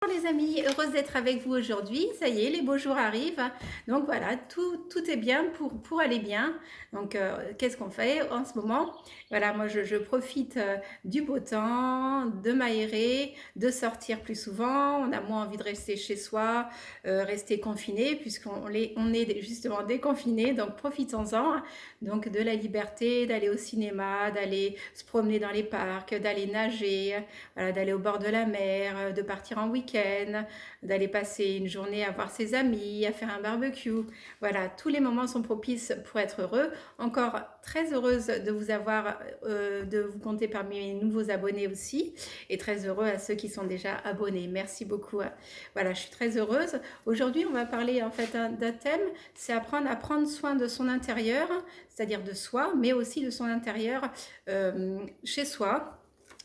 Bonjour les amis, heureuse d'être avec vous aujourd'hui. Ça y est, les beaux jours arrivent. Donc voilà, tout est bien pour aller bien. Donc qu'est-ce qu'on fait en ce moment? Voilà, moi je profite du beau temps, de m'aérer, de sortir plus souvent. On a moins envie de rester chez soi, rester confiné, on est justement déconfiné. Donc profitons-en. Donc de la liberté, d'aller au cinéma, d'aller se promener dans les parcs, d'aller nager, voilà, d'aller au bord de la mer, de partir en week-end, d'aller passer une journée à voir ses amis, à faire un barbecue. Voilà, tous les moments sont propices pour être heureux. Encore très heureuse de vous avoir, de vous compter parmi mes nouveaux abonnés aussi, et très heureux à ceux qui sont déjà abonnés. Merci beaucoup. Voilà, je suis très heureuse. Aujourd'hui, on va parler en fait d'un thème, c'est apprendre à prendre soin de son intérieur, c'est-à-dire de soi, mais aussi de son intérieur chez soi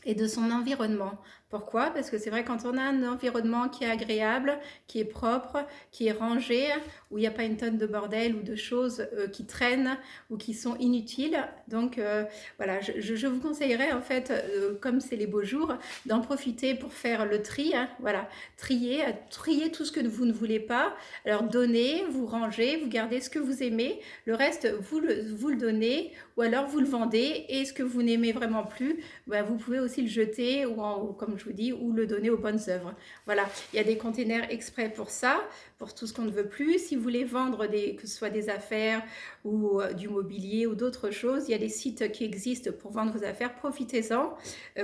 et de son environnement. Pourquoi? Parce que c'est vrai, quand on a un environnement qui est agréable, qui est propre, qui est rangé, où il n'y a pas une tonne de bordel ou de choses qui traînent ou qui sont inutiles. Donc voilà, je vous conseillerais en fait, comme c'est les beaux jours, d'en profiter pour faire le tri. Hein, voilà, trier tout ce que vous ne voulez pas. Alors donnez, vous rangez, vous gardez ce que vous aimez. Le reste, vous le donnez ou alors vous le vendez. Et ce que vous n'aimez vraiment plus, bah, vous pouvez aussi le jeter ou comme je vous dis, ou le donner aux bonnes œuvres. Voilà, il y a des containers exprès pour ça, pour tout ce qu'on ne veut plus. Si vous voulez vendre que ce soit des affaires ou du mobilier ou d'autres choses, il y a des sites qui existent pour vendre vos affaires. Profitez-en.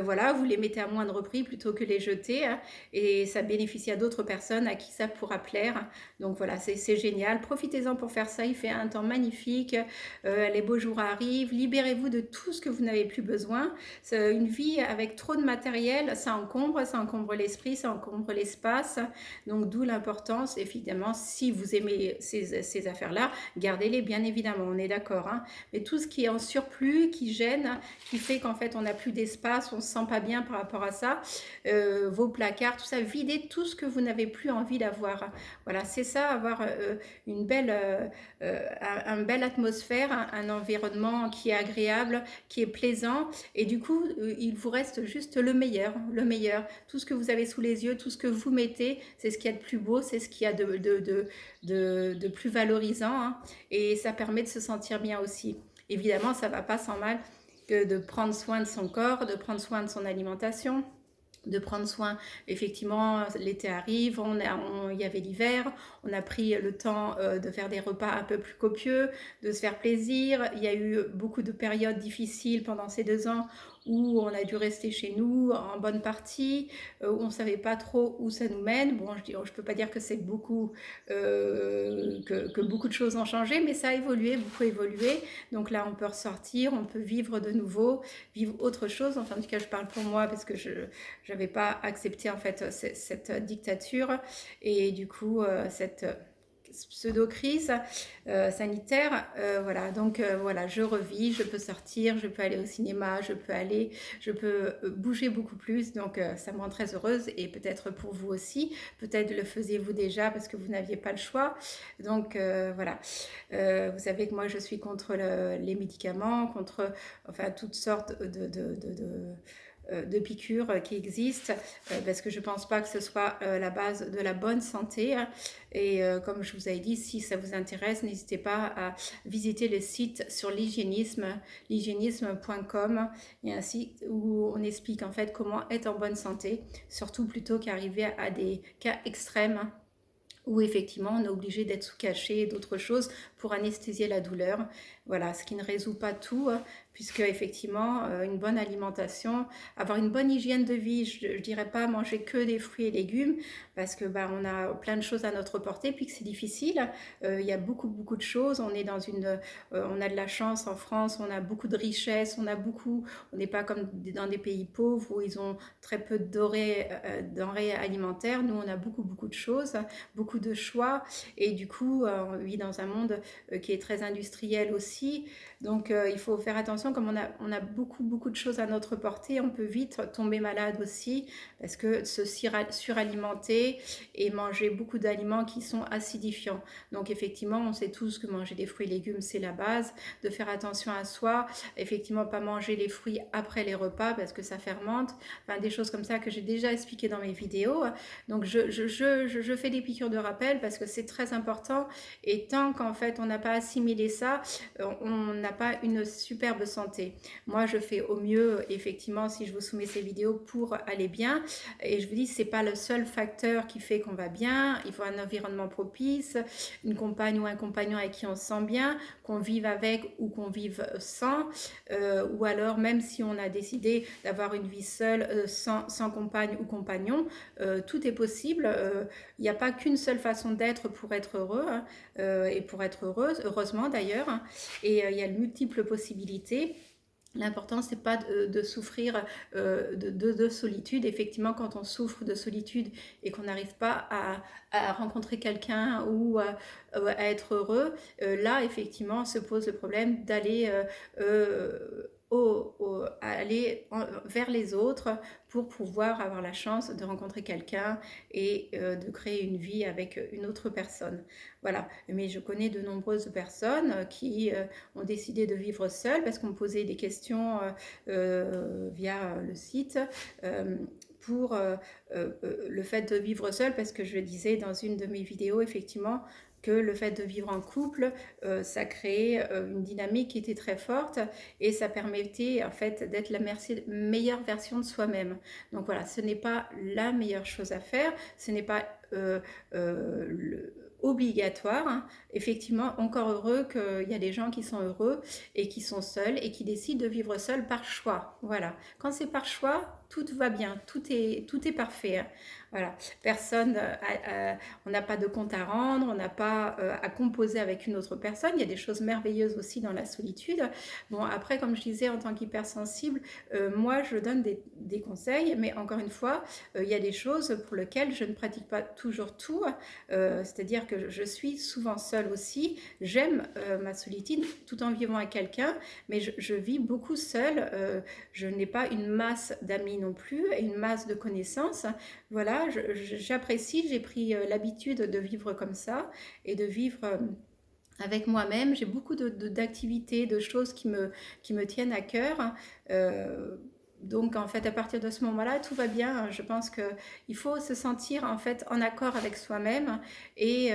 Voilà, vous les mettez à moindre prix plutôt que les jeter, hein, et ça bénéficie à d'autres personnes à qui ça pourra plaire. Donc voilà, c'est génial. Profitez-en pour faire ça. Il fait un temps magnifique. Les beaux jours arrivent. Libérez-vous de tout ce que vous n'avez plus besoin. Une vie avec trop de matériel, ça encombre l'esprit, ça encombre l'espace. Donc d'où l'importance, évidemment, si vous aimez ces affaires-là, gardez-les bien évidemment, on est d'accord. Hein. Mais tout ce qui est en surplus, qui gêne, qui fait qu'en fait on n'a plus d'espace, on ne se sent pas bien par rapport à ça, vos placards, tout ça, videz tout ce que vous n'avez plus envie d'avoir. Voilà, c'est ça, avoir une une belle atmosphère, un environnement qui est agréable, qui est plaisant, et du coup, il vous reste juste le meilleur, le meilleur. Tout ce que vous avez sous les yeux, tout ce que vous mettez, c'est ce qu'il y a de plus beau, c'est ce qu'il y a de plus valorisant, hein, et ça permet de se sentir bien aussi. Évidemment, ça ne va pas sans mal que de prendre soin de son corps, de prendre soin de son alimentation, de prendre soin. Effectivement, l'été arrive, il y avait l'hiver, on a pris le temps de faire des repas un peu plus copieux, de se faire plaisir. Il y a eu beaucoup de périodes difficiles pendant ces 2 ans où on a dû rester chez nous en bonne partie, où on ne savait pas trop où ça nous mène. Bon, je ne peux pas dire que c'est beaucoup, que beaucoup de choses ont changé, mais ça a évolué, beaucoup évolué. Donc là, on peut ressortir, on peut vivre de nouveau, vivre autre chose. Enfin, en tout cas, je parle pour moi parce que je n'avais pas accepté en fait cette dictature et du coup cette pseudo-crise sanitaire. Voilà, donc voilà, je revis, je peux sortir, je peux aller au cinéma, je peux bouger beaucoup plus, donc ça me rend très heureuse, et peut-être pour vous aussi, peut-être le faisiez-vous déjà parce que vous n'aviez pas le choix. Donc voilà, vous savez que moi je suis contre les médicaments, contre enfin toutes sortes de piqûres qui existent, parce que je ne pense pas que ce soit la base de la bonne santé. Et comme je vous avais dit, si ça vous intéresse, n'hésitez pas à visiter le site sur l'hygiénisme.com. Il y a un site où on explique en fait comment être en bonne santé, surtout plutôt qu'arriver à des cas extrêmes où effectivement on est obligé d'être sous cachet et d'autres choses pour anesthésier la douleur. Voilà, ce qui ne résout pas tout, puisque effectivement une bonne alimentation, avoir une bonne hygiène de vie, je ne dirais pas manger que des fruits et légumes, parce que bah, on a plein de choses à notre portée, puis que c'est difficile. Il y a beaucoup de choses, on est on a de la chance en France, on a beaucoup de richesses, on n'est pas comme dans des pays pauvres où ils ont très peu de denrées alimentaires. Nous on a beaucoup de choses, beaucoup de choix, et du coup on vit dans un monde qui est très industriel aussi, aussi. Donc, il faut faire attention, comme on a beaucoup de choses à notre portée, on peut vite tomber malade aussi, parce que se suralimenter et manger beaucoup d'aliments qui sont acidifiants. Donc, effectivement, on sait tous que manger des fruits et légumes, c'est la base, de faire attention à soi, effectivement, pas manger les fruits après les repas, parce que ça fermente, enfin, des choses comme ça que j'ai déjà expliqué dans mes vidéos. Donc, je fais des piqûres de rappel, parce que c'est très important, et tant qu'en fait, on n'a pas assimilé ça, on n'a pas une superbe santé. Moi, je fais au mieux, effectivement, si je vous soumets ces vidéos pour aller bien. Et je vous dis, c'est pas le seul facteur qui fait qu'on va bien. Il faut un environnement propice, une compagne ou un compagnon avec qui on se sent bien, qu'on vive avec ou qu'on vive sans. Ou alors, même si on a décidé d'avoir une vie seule, sans compagne ou compagnon, tout est possible. Il n'y a pas qu'une seule façon d'être pour être heureux, hein, et pour être heureuse, heureusement d'ailleurs, hein. Et il y a de multiples possibilités. L'important, c'est pas de souffrir de solitude. Effectivement, quand on souffre de solitude et qu'on n'arrive pas à rencontrer quelqu'un ou à être heureux, là, effectivement, se pose le problème d'aller vers les autres pour pouvoir avoir la chance de rencontrer quelqu'un et de créer une vie avec une autre personne. Voilà. Mais je connais de nombreuses personnes qui ont décidé de vivre seules parce qu'on me posait des questions via le site. Pour le fait de vivre seul, parce que je le disais dans une de mes vidéos, effectivement, que le fait de vivre en couple, ça créait une dynamique qui était très forte et ça permettait en fait d'être la meilleure version de soi-même. Donc voilà, ce n'est pas la meilleure chose à faire, ce n'est pas obligatoire, hein. Effectivement, encore heureux qu'il y a des gens qui sont heureux et qui sont seuls et qui décident de vivre seuls par choix. Voilà. Quand c'est par choix, tout va bien, tout est parfait, hein. Voilà. Personne, on n'a pas de compte à rendre, on n'a pas à composer avec une autre personne. Il y a des choses merveilleuses aussi dans la solitude. Bon, après, comme je disais, en tant qu'hypersensible, moi, je donne des conseils, mais encore une fois, il y a des choses pour lesquelles je ne pratique pas toujours tout. C'est-à-dire que je suis souvent seule aussi. J'aime ma solitude tout en vivant avec quelqu'un, mais je vis beaucoup seule. Je n'ai pas une masse d'amis non plus et une masse de connaissances. Voilà, j'apprécie, j'ai pris l'habitude de vivre comme ça et de vivre avec moi-même. J'ai beaucoup d'activités, de choses qui me tiennent à cœur. Donc en fait, à partir de ce moment-là, tout va bien. Je pense qu'il faut se sentir en fait en accord avec soi-même et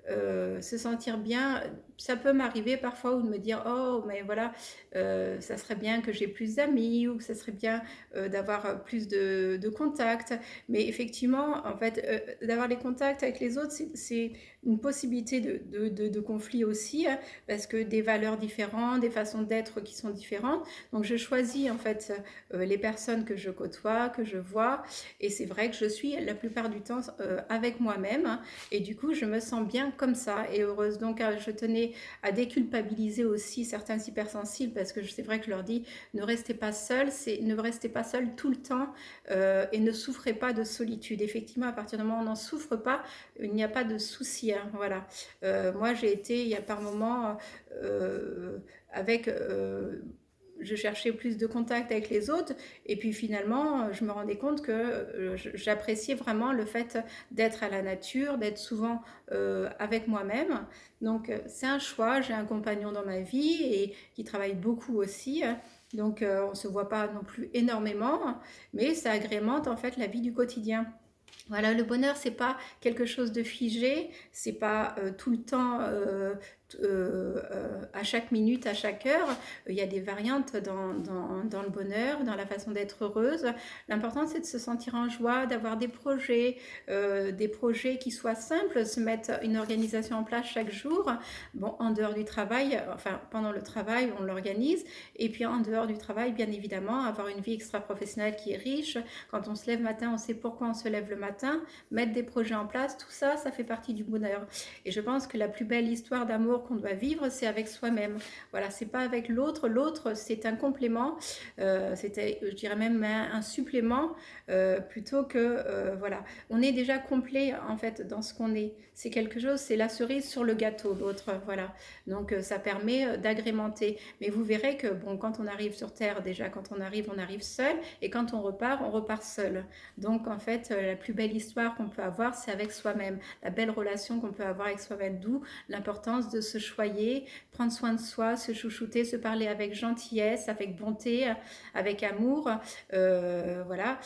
se sentir bien. Ça peut m'arriver parfois ou de me dire oh mais voilà, ça serait bien que j'ai plus d'amis ou que ça serait bien d'avoir plus de contacts. Mais effectivement, en fait, d'avoir les contacts avec les autres, c'est une possibilité de conflit aussi, hein, parce que des valeurs différentes, des façons d'être qui sont différentes. Donc je choisis en fait les personnes que je côtoie, que je vois, et c'est vrai que je suis la plupart du temps avec moi-même, hein, et du coup je me sens bien comme ça et heureuse. Donc je tenais à déculpabiliser aussi certains hypersensibles parce que c'est vrai que je leur dis ne restez pas seuls, ne restez pas seuls tout le temps et ne souffrez pas de solitude. Effectivement, à partir du moment où on n'en souffre pas, il n'y a pas de souci, hein, voilà. Moi j'ai été il y a par moments avec je cherchais plus de contact avec les autres et puis finalement je me rendais compte que j'appréciais vraiment le fait d'être à la nature, d'être souvent avec moi-même. Donc c'est un choix, j'ai un compagnon dans ma vie et qui travaille beaucoup aussi, hein. Donc on ne se voit pas non plus énormément, mais ça agrémente en fait la vie du quotidien. Voilà, le bonheur, c'est pas quelque chose de figé, c'est pas tout le temps, à chaque minute, à chaque heure. Il y a des variantes dans le bonheur, dans la façon d'être heureuse. L'important, c'est de se sentir en joie, d'avoir des projets qui soient simples, se mettre une organisation en place chaque jour. Bon, en dehors du travail, enfin pendant le travail, on l'organise, et puis en dehors du travail, bien évidemment, avoir une vie extra-professionnelle qui est riche. Quand on se lève le matin, on sait pourquoi on se lève le matin, mettre des projets en place, tout ça, ça fait partie du bonheur. Et je pense que la plus belle histoire d'amour l'amour qu'on doit vivre, c'est avec soi-même. Voilà, c'est pas avec l'autre. L'autre, c'est un complément, c'était, je dirais même un supplément, plutôt que, voilà. On est déjà complet, en fait, dans ce qu'on est. C'est quelque chose, c'est la cerise sur le gâteau, l'autre, voilà. Donc, ça permet d'agrémenter. Mais vous verrez que, bon, quand on arrive sur Terre, déjà, quand on arrive seul, et quand on repart seul. Donc, en fait, la plus belle histoire qu'on peut avoir, c'est avec soi-même. La belle relation qu'on peut avoir avec soi-même, d'où l'importance de se choyer, prendre soin de soi, se chouchouter, se parler avec gentillesse, avec bonté, avec amour, voilà,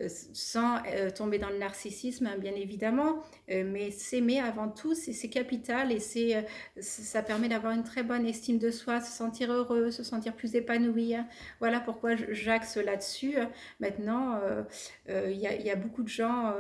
sans tomber dans le narcissisme, hein, bien évidemment, mais s'aimer avant tout, c'est capital et ça permet d'avoir une très bonne estime de soi, se sentir heureux, se sentir plus épanoui, hein. Voilà pourquoi j'axe là-dessus. Maintenant, il y a beaucoup de gens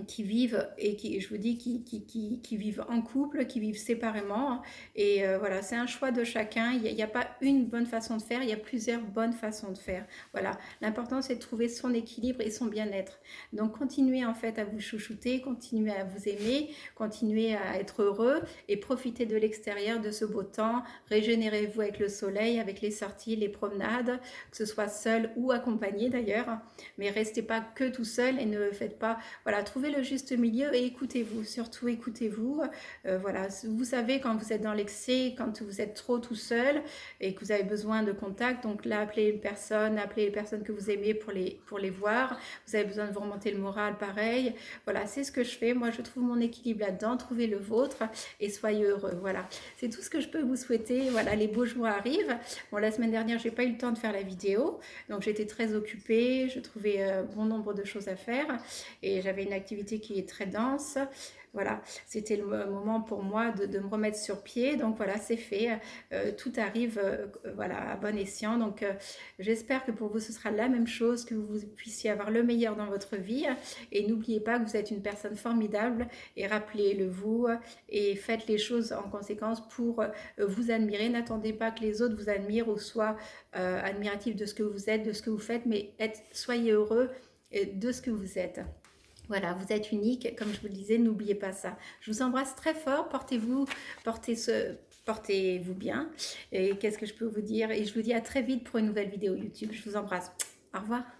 qui vivent et qui, je vous dis, qui vivent en couple, qui vivent séparément. Et voilà, c'est un choix de chacun. Il n'y a pas une bonne façon de faire, il y a plusieurs bonnes façons de faire. Voilà, l'important c'est de trouver son équilibre et son bien-être. Donc continuez en fait à vous chouchouter, continuez à vous aimer, continuez à être heureux et profitez de l'extérieur, de ce beau temps. Régénérez-vous avec le soleil, avec les sorties, les promenades, que ce soit seul ou accompagné d'ailleurs. Mais restez pas que tout seul et ne faites pas, voilà, trouvez le juste milieu et écoutez-vous, surtout écoutez-vous. Voilà, vous savez quand vous êtes dans l'excès, quand vous êtes trop tout seul et que vous avez besoin de contact, donc là appelez les personnes que vous aimez pour les voir. Vous avez besoin de vous remonter le moral, pareil. Voilà, c'est ce que je fais. Moi, je trouve mon équilibre là-dedans. Trouvez le vôtre et soyez heureux. Voilà, c'est tout ce que je peux vous souhaiter. Voilà, les beaux jours arrivent. Bon, la semaine dernière, j'ai pas eu le temps de faire la vidéo, donc j'étais très occupée. Je trouvais bon nombre de choses à faire et j'avais une activité qui est très dense. Voilà, c'était le moment pour moi de me remettre sur pied. Donc voilà, c'est fait. Tout arrive voilà, à bon escient. Donc j'espère que pour vous, ce sera la même chose, que vous puissiez avoir le meilleur dans votre vie. Et n'oubliez pas que vous êtes une personne formidable. Et rappelez-le vous. Et faites les choses en conséquence pour vous admirer. N'attendez pas que les autres vous admirent ou soient admiratifs de ce que vous êtes, de ce que vous faites. Mais soyez heureux de ce que vous êtes. Voilà, vous êtes unique, comme je vous le disais, n'oubliez pas ça. Je vous embrasse très fort, portez-vous bien. Et qu'est-ce que je peux vous dire? Et je vous dis à très vite pour une nouvelle vidéo YouTube. Je vous embrasse. Au revoir.